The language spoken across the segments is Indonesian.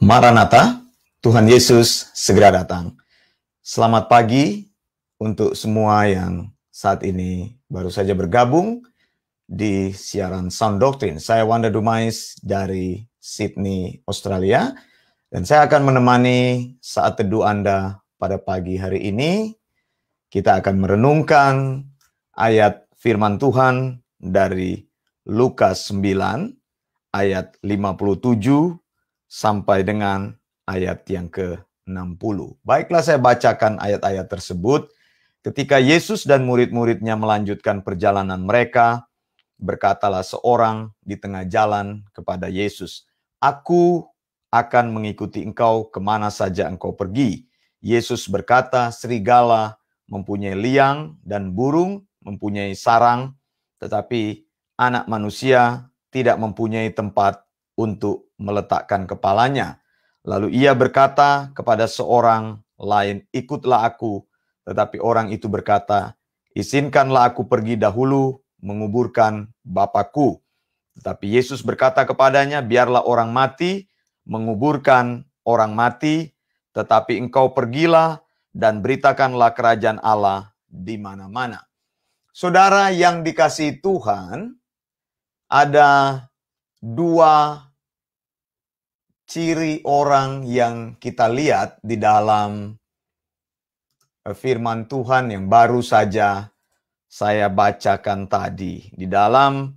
Maranatha, Tuhan Yesus segera datang. Selamat pagi untuk semua yang saat ini baru saja bergabung di siaran Sound Doctrine. Saya Wanda Dumais dari Sydney, Australia. Dan saya akan menemani saat teduh Anda pada pagi hari ini. Kita akan merenungkan ayat firman Tuhan dari Lukas 9, ayat 57, sampai dengan ayat yang ke-60. Baiklah, saya bacakan ayat-ayat tersebut. Ketika Yesus dan murid-muridnya melanjutkan perjalanan mereka, berkatalah seorang di tengah jalan kepada Yesus, "Aku akan mengikuti engkau kemana saja engkau pergi." Yesus berkata, "Serigala mempunyai liang dan burung mempunyai sarang, tetapi anak manusia tidak mempunyai tempat untuk meletakkan kepalanya." Lalu ia berkata kepada seorang lain, "Ikutlah aku." Tetapi orang itu berkata, "Izinkanlah aku pergi dahulu menguburkan Bapakku." Tetapi Yesus berkata kepadanya, "Biarlah orang mati menguburkan orang mati, tetapi engkau pergilah dan beritakanlah kerajaan Allah di mana-mana." Saudara yang dikasihi Tuhan, ada dua ciri orang yang kita lihat di dalam firman Tuhan yang baru saja saya bacakan tadi. Di dalam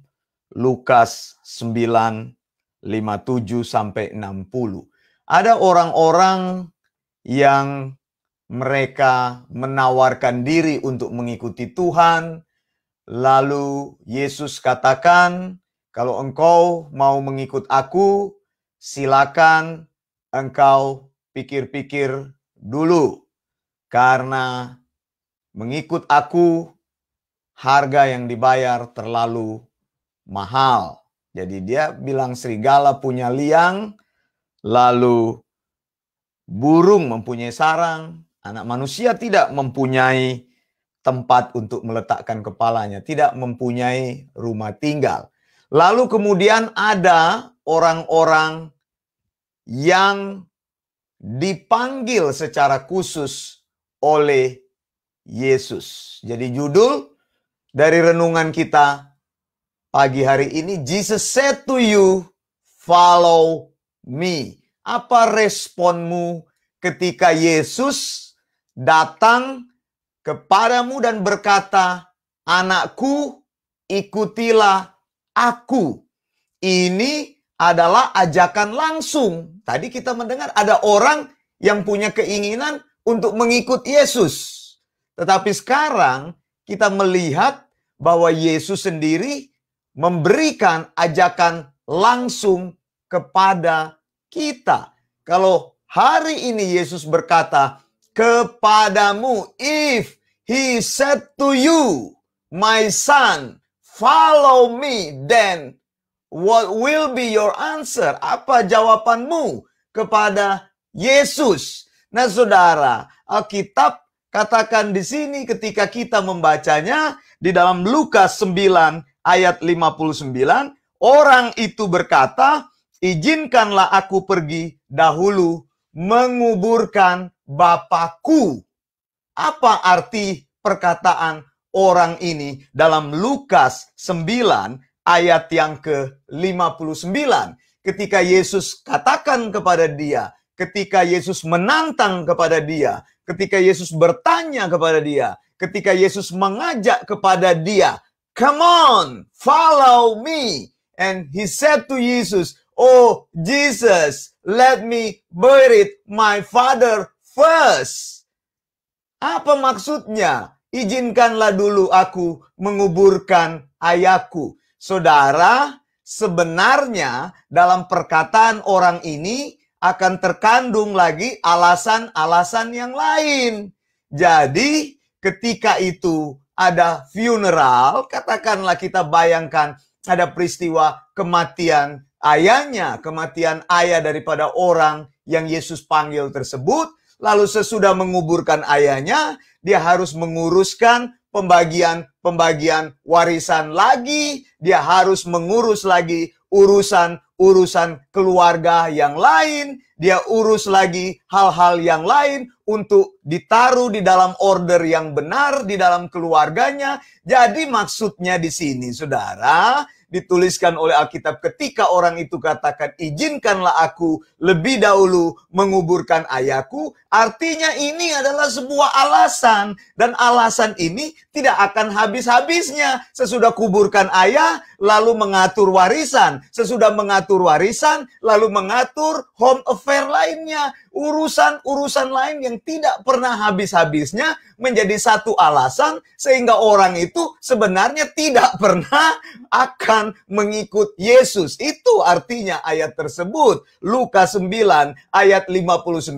Lukas 9, 57 sampai 60. Ada orang-orang yang mereka menawarkan diri untuk mengikuti Tuhan. Lalu Yesus katakan, "Kalau engkau mau mengikut aku, silakan engkau pikir-pikir dulu. Karena mengikut aku, harga yang dibayar terlalu mahal." Jadi dia bilang serigala punya liang, lalu burung mempunyai sarang, anak manusia tidak mempunyai tempat untuk meletakkan kepalanya, tidak mempunyai rumah tinggal. Lalu kemudian ada orang-orang yang dipanggil secara khusus oleh Yesus. Jadi judul dari renungan kita pagi hari ini, Jesus said to you, "Follow me." Apa responmu ketika Yesus datang kepadamu dan berkata, "Anakku, ikutilah aku." Ini adalah ajakan langsung. Tadi kita mendengar ada orang yang punya keinginan untuk mengikut Yesus. Tetapi sekarang kita melihat bahwa Yesus sendiri memberikan ajakan langsung kepada kita. Kalau hari ini Yesus berkata kepadamu, "If he said to you, my son, follow me," then what will be your answer? Apa jawabanmu kepada Yesus? Nah, saudara, Alkitab katakan di sini ketika kita membacanya di dalam Lukas 9 ayat 59, orang itu berkata, "Izinkanlah aku pergi dahulu menguburkan Bapakku." Apa arti perkataan orang ini dalam Lukas 9 ayat yang ke-59? Ketika Yesus katakan kepada dia, ketika Yesus menantang kepada dia, ketika Yesus bertanya kepada dia, ketika Yesus mengajak kepada dia, "Come on, follow me." And he said to Jesus, "Oh Jesus, let me bury my father first." Apa maksudnya? Izinkanlah dulu aku menguburkan ayahku. Saudara, sebenarnya dalam perkataan orang ini akan terkandung lagi alasan-alasan yang lain. Jadi, ketika itu ada funeral, katakanlah kita bayangkan ada peristiwa kematian ayahnya, kematian ayah daripada orang yang Yesus panggil tersebut. Lalu sesudah menguburkan ayahnya, dia harus menguruskan pembagian warisan lagi. Dia harus mengurus lagi urusan keluarga yang lain, dia urus lagi hal-hal yang lain untuk ditaruh di dalam order yang benar di dalam keluarganya. Jadi maksudnya di sini, saudara, dituliskan oleh Alkitab ketika orang itu katakan, izinkanlah aku lebih dahulu menguburkan ayahku. Artinya ini adalah sebuah alasan. Dan alasan ini tidak akan habis-habisnya. Sesudah kuburkan ayah, lalu mengatur warisan. Sesudah mengatur warisan, lalu mengatur home affair lainnya. Urusan-urusan lain yang tidak pernah habis-habisnya menjadi satu alasan sehingga orang itu sebenarnya tidak pernah akan mengikut Yesus. Itu artinya ayat tersebut. Lukas 9 ayat 59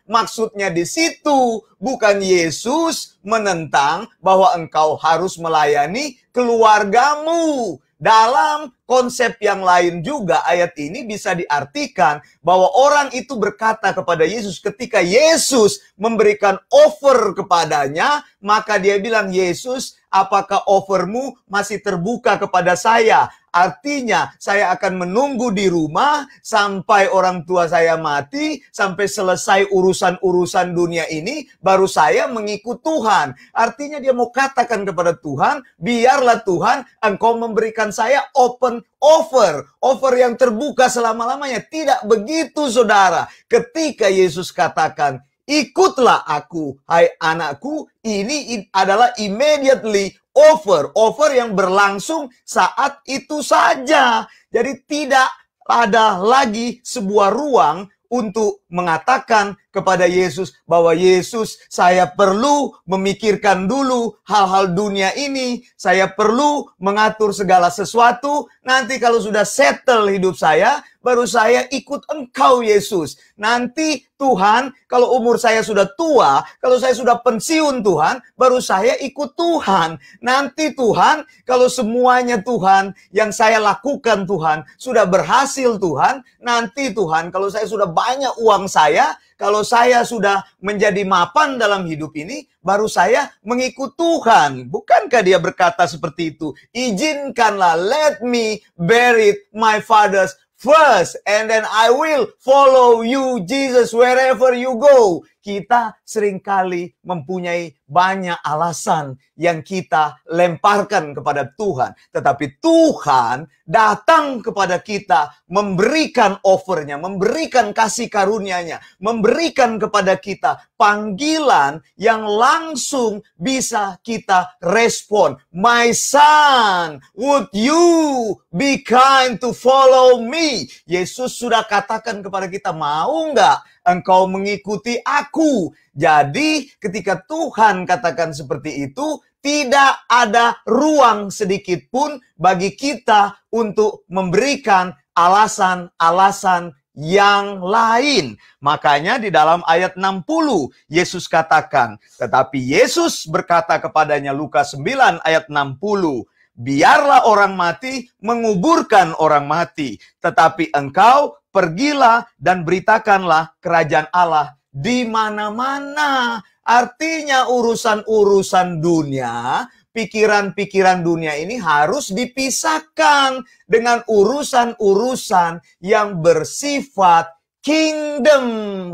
maksudnya di situ. Bukan Yesus menentang bahwa engkau harus melayani keluargamu. Dalam konsep yang lain juga ayat ini bisa diartikan bahwa orang itu berkata kepada Yesus ketika Yesus memberikan offer kepadanya, maka dia bilang, Yesus, apakah offermu masih terbuka kepada saya? Artinya saya akan menunggu di rumah sampai orang tua saya mati, sampai selesai urusan-urusan dunia ini, baru saya mengikut Tuhan. Artinya dia mau katakan kepada Tuhan, biarlah Tuhan engkau memberikan saya open offer yang terbuka selama-lamanya. Tidak begitu, saudara. Ketika Yesus katakan, ikutlah aku, hai anakku, ini adalah immediately offer yang berlangsung saat itu saja. Jadi tidak ada lagi sebuah ruang untuk mengatakan kepada Yesus bahwa Yesus, saya perlu memikirkan dulu hal-hal dunia ini, saya perlu mengatur segala sesuatu, nanti kalau sudah settle hidup saya, baru saya ikut engkau Yesus. Nanti Tuhan, kalau umur saya sudah tua, kalau saya sudah pensiun Tuhan, baru saya ikut Tuhan. Nanti Tuhan, kalau semuanya Tuhan yang saya lakukan Tuhan, sudah berhasil Tuhan, nanti Tuhan, kalau saya sudah banyak uang saya, kalau saya sudah menjadi mapan dalam hidup ini, baru saya mengikut Tuhan. Bukankah dia berkata seperti itu? Izinkanlah, let me bury my father's first, and then I will follow you, Jesus, wherever you go. Kita seringkali mempunyai banyak alasan yang kita lemparkan kepada Tuhan. Tetapi Tuhan datang kepada kita, memberikan offernya, memberikan kasih karunia-Nya, memberikan kepada kita panggilan yang langsung bisa kita respon. My son, would you be kind to follow me? Yesus sudah katakan kepada kita, mau nggak engkau mengikuti aku? Jadi ketika Tuhan katakan seperti itu, tidak ada ruang sedikit pun bagi kita untuk memberikan alasan-alasan yang lain. Makanya di dalam ayat 60 Yesus katakan, tetapi Yesus berkata kepadanya, Lukas 9 ayat 60, biarlah orang mati menguburkan orang mati, tetapi engkau pergilah dan beritakanlah kerajaan Allah di mana-mana. Artinya urusan-urusan dunia, pikiran-pikiran dunia ini harus dipisahkan dengan urusan-urusan yang bersifat kingdom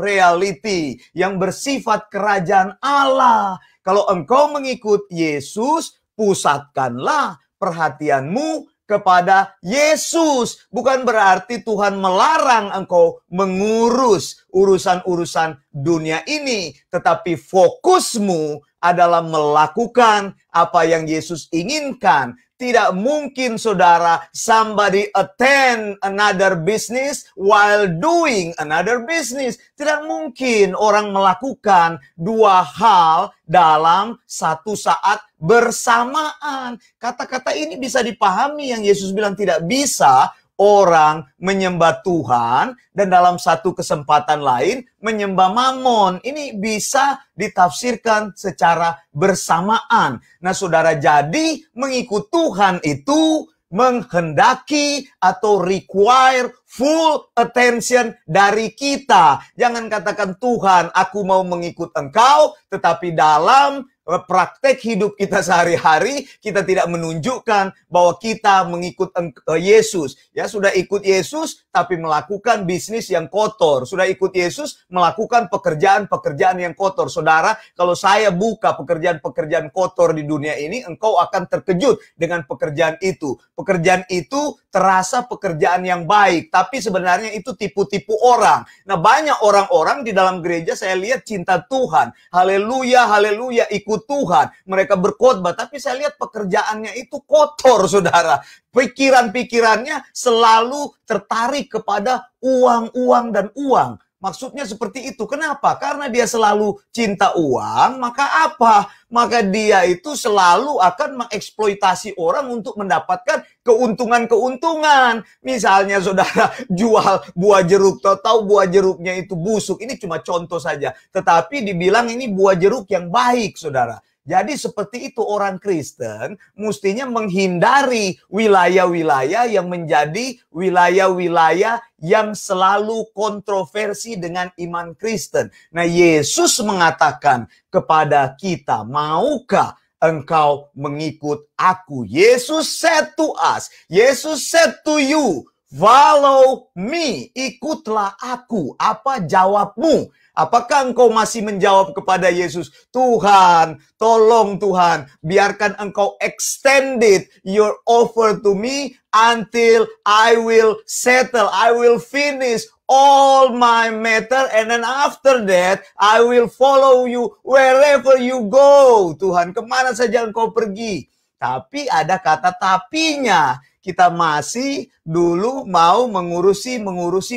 reality, yang bersifat kerajaan Allah. Kalau engkau mengikut Yesus, pusatkanlah perhatianmu kepada Yesus. Bukan berarti Tuhan melarang engkau mengurus urusan-urusan dunia ini, tetapi fokusmu adalah melakukan apa yang Yesus inginkan. Tidak mungkin, saudara, somebody attend another business while doing another business. Tidak mungkin orang melakukan dua hal dalam satu saat bersamaan. Kata-kata ini bisa dipahami yang Yesus bilang tidak bisa orang menyembah Tuhan dan dalam satu kesempatan lain menyembah Mamon. Ini bisa ditafsirkan secara bersamaan. Nah, saudara, jadi mengikut Tuhan itu menghendaki atau require full attention dari kita. Jangan katakan, Tuhan, aku mau mengikut engkau, tetapi dalam praktek hidup kita sehari-hari, kita tidak menunjukkan bahwa kita mengikut Yesus. Ya, sudah ikut Yesus, tapi melakukan bisnis yang kotor. Sudah ikut Yesus, melakukan pekerjaan-pekerjaan yang kotor. Saudara, kalau saya buka pekerjaan-pekerjaan kotor di dunia ini, engkau akan terkejut dengan pekerjaan itu. Pekerjaan itu terasa pekerjaan yang baik, tapi sebenarnya itu tipu-tipu orang. Nah, banyak orang-orang di dalam gereja saya lihat cinta Tuhan. Haleluya, haleluya, ikut Tuhan. Mereka berkhotbah, tapi saya lihat pekerjaannya itu kotor, saudara. Pikiran-pikirannya selalu tertarik kepada uang dan uang. Maksudnya seperti itu. Kenapa? Karena dia selalu cinta uang, maka apa? Maka dia itu selalu akan mengeksploitasi orang untuk mendapatkan keuntungan-keuntungan. Misalnya saudara jual buah jeruk, tahu buah jeruknya itu busuk. Ini cuma contoh saja. Tetapi dibilang ini buah jeruk yang baik, saudara. Jadi seperti itu orang Kristen mestinya menghindari wilayah-wilayah yang menjadi wilayah-wilayah yang selalu kontroversi dengan iman Kristen. Nah, Yesus mengatakan kepada kita, maukah engkau mengikut aku? Yesus said to us, Yesus said to you, follow me, ikutlah aku. Apa jawabmu? Apakah engkau masih menjawab kepada Yesus, Tuhan, tolong Tuhan, biarkan engkau extended your offer to me until I will settle, I will finish all my matter, and then after that, I will follow you wherever you go. Tuhan, kemana saja engkau pergi. Tapi ada kata tapinya. Kita masih dulu mau mengurusi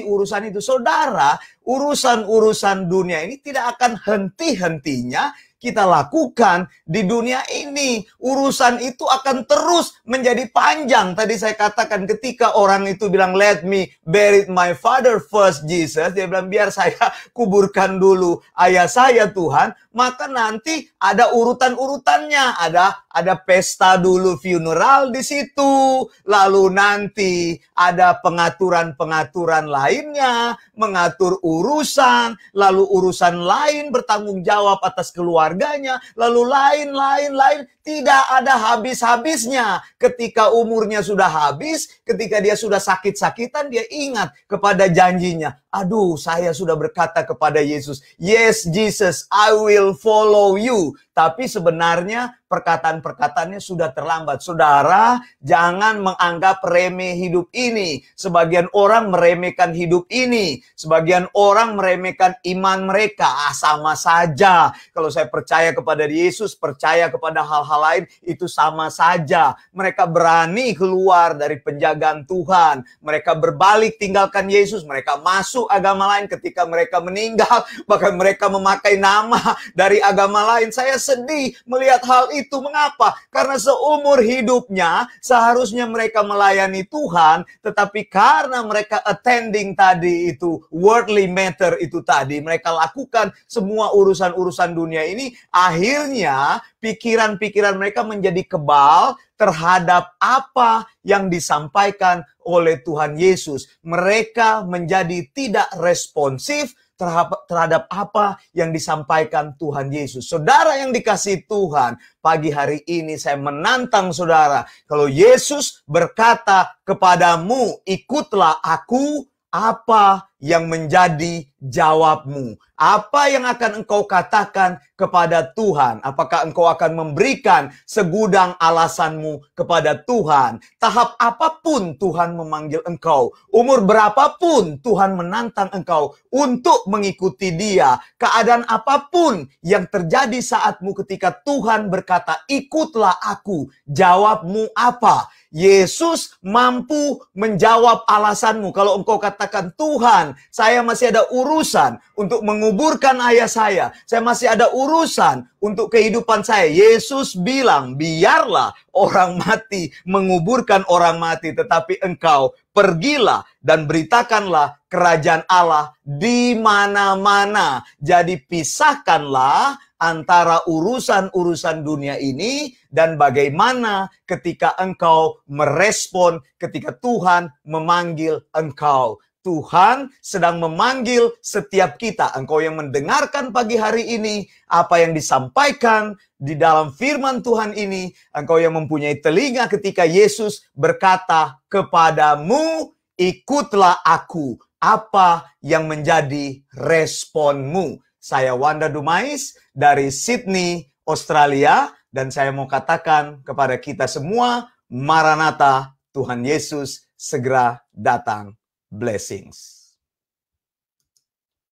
urusan itu. Saudara, urusan-urusan dunia ini tidak akan henti-hentinya kita lakukan di dunia ini. Urusan itu akan terus menjadi panjang. Tadi saya katakan ketika orang itu bilang, let me bury my father first, Jesus. Dia bilang, biar saya kuburkan dulu ayah saya, Tuhan. Maka nanti ada urutan-urutannya. Ada pesta dulu, funeral di situ. Lalu nanti ada pengaturan-pengaturan lainnya. Mengatur urusan. Lalu urusan lain bertanggung jawab atas keluarganya. Lalu lain. Tidak ada habis-habisnya. Ketika umurnya sudah habis, ketika dia sudah sakit-sakitan, dia ingat kepada janjinya. Aduh, saya sudah berkata kepada Yesus, yes, Jesus, I will follow you. Tapi sebenarnya perkataan-perkataannya sudah terlambat. Saudara, jangan menganggap remeh hidup ini. Sebagian orang meremehkan hidup ini. Sebagian orang meremehkan iman mereka. Sama saja. Kalau saya percaya kepada Yesus, percaya kepada hal-hal lain, itu sama saja. Mereka berani keluar dari penjagaan Tuhan. Mereka berbalik tinggalkan Yesus. Mereka masuk agama lain ketika mereka meninggal. Bahkan mereka memakai nama dari agama lain. Saya sedih melihat hal itu. Mengapa? Karena seumur hidupnya seharusnya mereka melayani Tuhan, tetapi karena mereka attending tadi itu worldly matter itu tadi, mereka lakukan semua urusan-urusan dunia ini, akhirnya pikiran-pikiran mereka menjadi kebal terhadap apa yang disampaikan oleh Tuhan Yesus. Mereka menjadi tidak responsif terhadap apa yang disampaikan Tuhan Yesus. Saudara yang dikasihi Tuhan, pagi hari ini saya menantang saudara. Kalau Yesus berkata kepadamu, ikutlah aku, apa yang menjadi jawabmu? Apa yang akan engkau katakan kepada Tuhan? Apakah engkau akan memberikan segudang alasanmu kepada Tuhan? Tahap apapun Tuhan memanggil engkau, umur berapapun Tuhan menantang engkau untuk mengikuti Dia, keadaan apapun yang terjadi saatmu ketika Tuhan berkata, ikutlah aku, jawabmu apa? Yesus mampu menjawab alasanmu. Kalau engkau katakan, Tuhan, saya masih ada urusan untuk menguburkan ayah saya. Saya masih ada urusan untuk kehidupan saya. Yesus bilang, biarlah orang mati menguburkan orang mati. Tetapi engkau pergilah dan beritakanlah kerajaan Allah di mana-mana. Jadi pisahkanlah antara urusan-urusan dunia ini dan bagaimana ketika engkau merespon ketika Tuhan memanggil engkau. Tuhan sedang memanggil setiap kita. Engkau yang mendengarkan pagi hari ini, apa yang disampaikan di dalam firman Tuhan ini, engkau yang mempunyai telinga ketika Yesus berkata kepadamu, ikutlah aku. Apa yang menjadi responmu? Saya Wanda Dumais dari Sydney, Australia, dan saya mau katakan kepada kita semua, Maranatha, Tuhan Yesus segera datang. Blessings.